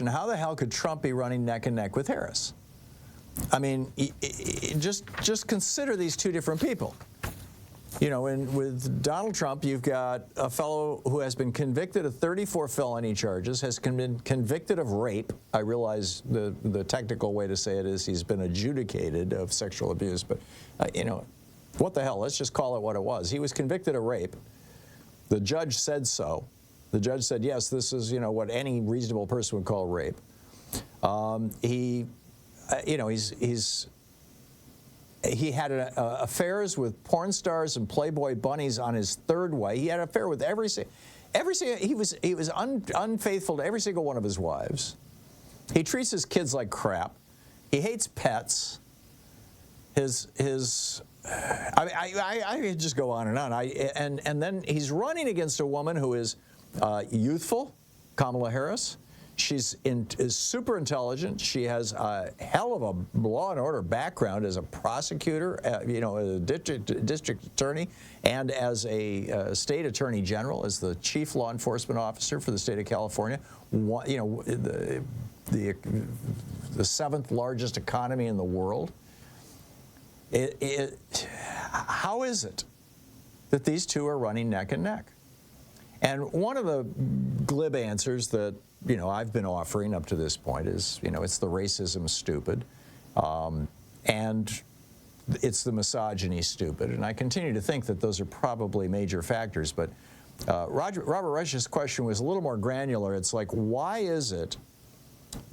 how the hell could Trump be running neck and neck with Harris? I mean, just consider these two different people. You know, with Donald Trump, you've got a fellow who has been convicted of 34 felony charges, has been convicted of rape. I realize the technical way to say it is he's been adjudicated of sexual abuse, but, you know, what the hell? Let's just call it what it was. He was convicted of rape. The judge said so. The judge said, yes, this is, you know, what any reasonable person would call rape. You know, he had affairs with porn stars and Playboy bunnies on his third wife. He had an affair with every single. He was unfaithful to every single one of his wives. He treats his kids like crap. He hates pets. I could just go on and on. And then he's running against a woman who is youthful, Kamala Harris. She's is super intelligent. She has a hell of a law and order background as a prosecutor, you know, a district attorney, and as a state attorney general, as the chief law enforcement officer for the state of California. You know, the seventh largest economy in the world. How is it that these two are running neck and neck? And one of the glib answers that, you know, I've been offering up to this point is, you know, it's the racism stupid, and it's the misogyny stupid. And I continue to think that those are probably major factors. But Robert Reich's question was a little more granular. It's like, why is it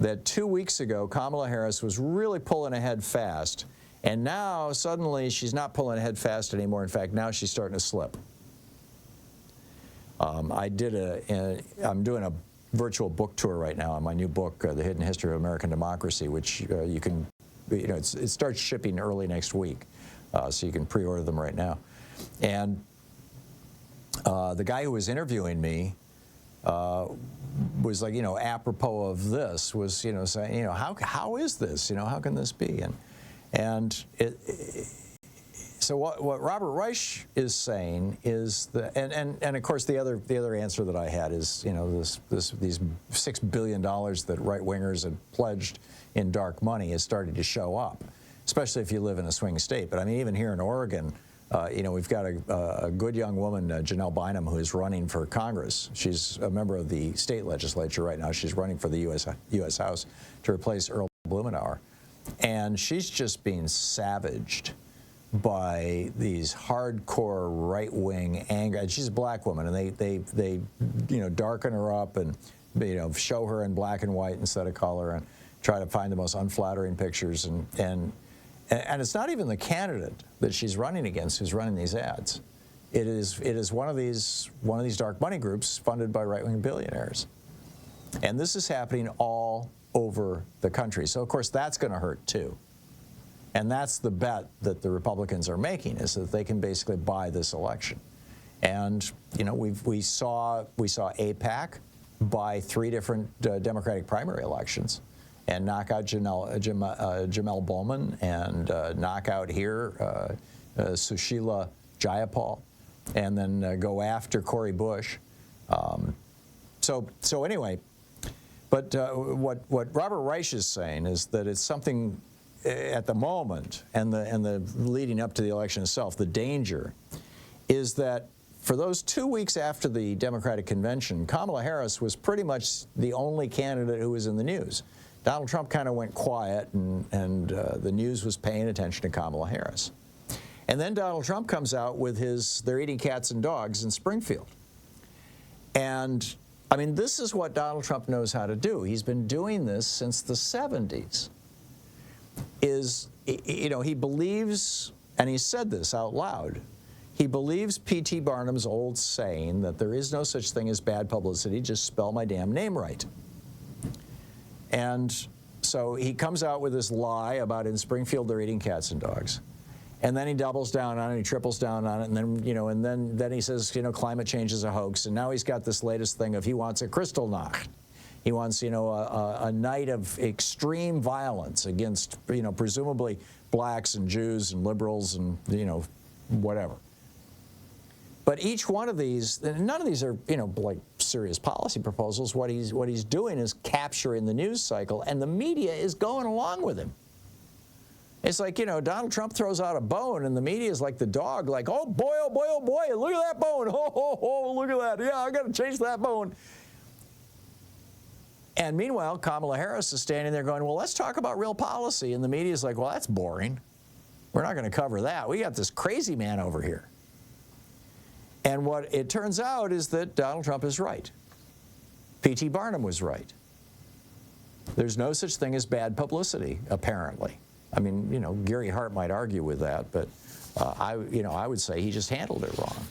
that 2 weeks ago Kamala Harris was really pulling ahead fast, and now suddenly she's not pulling ahead fast anymore? In fact, now she's starting to slip. I'm doing a virtual book tour right now on my new book, The Hidden History of American Democracy, which you can, you know, it starts shipping early next week, so you can pre-order them right now. And the guy who was interviewing me was like, you know, apropos of this, was, you know, saying, you know, how is this? You know, how can this be? So what Robert Reich is saying is that, and of course the other answer that I had is, you know, these $6 billion that right-wingers had pledged in dark money is starting to show up, especially if you live in a swing state. But I mean, even here in Oregon, you know, we've got a good young woman, Janelle Bynum, who is running for Congress. She's a member of the state legislature right now. She's running for the U.S. House to replace Earl Blumenauer, and she's just being savaged by these hardcore right-wing anger. And she's a black woman, and they you know, darken her up and, you know, show her in black and white instead of color, and try to find the most unflattering pictures. And it's not even the candidate that she's running against who's running these ads. It is one of these dark money groups funded by right-wing billionaires. And this is happening all over the country. So of course that's going to hurt too. And that's the bet that the Republicans are making, is that they can basically buy this election. And, you know, we saw AIPAC buy 3 different Democratic primary elections and knock out Jamel Bowman, and knock out here Sushila Jayapal, and then go after Cori Bush. So anyway, but what Robert Reich is saying is that it's something at the moment, and the leading up to the election itself, the danger is that for those 2 weeks after the Democratic convention, Kamala Harris was pretty much the only candidate who was in the news. Donald Trump kind of went quiet, and the news was paying attention to Kamala Harris. And then Donald Trump comes out with his "they're eating cats and dogs" in Springfield. And I mean, this is what Donald Trump knows how to do. He's been doing this since the 70s. You know, he believes, and he said this out loud, he believes P.T. Barnum's old saying that there is no such thing as bad publicity, just spell my damn name right. And so he comes out with this lie about in Springfield they're eating cats and dogs. And then he doubles down on it, he triples down on it, and then, you know, and then he says, you know, climate change is a hoax. And now he's got this latest thing of he wants a Kristallnacht. He wants, you know, a night of extreme violence against, you know, presumably blacks and Jews and liberals and, you know, whatever. But each one of these, none of these are, you know, like serious policy proposals. What he's doing is capturing the news cycle, and the media is going along with him. It's like, you know, Donald Trump throws out a bone, and the media is like the dog, like, oh boy, look at that bone. Oh, look at that. Yeah, I got to change that bone. And meanwhile, Kamala Harris is standing there going, well, let's talk about real policy. And the media is like, well, that's boring. We're not going to cover that. We got this crazy man over here. And what it turns out is that Donald Trump is right. P.T. Barnum was right. There's no such thing as bad publicity, apparently. I mean, you know, Gary Hart might argue with that, but I would say he just handled it wrong.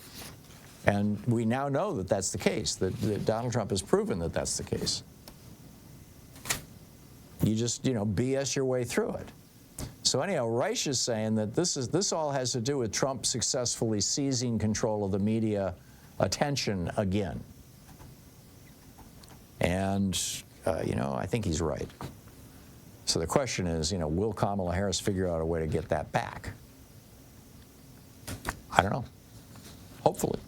And we now know that that's the case, that Donald Trump has proven that that's the case. You just, you know, BS your way through it. So anyhow, Reich is saying that this all has to do with Trump successfully seizing control of the media attention again. And, you know, I think he's right. So the question is, you know, will Kamala Harris figure out a way to get that back? I don't know. Hopefully.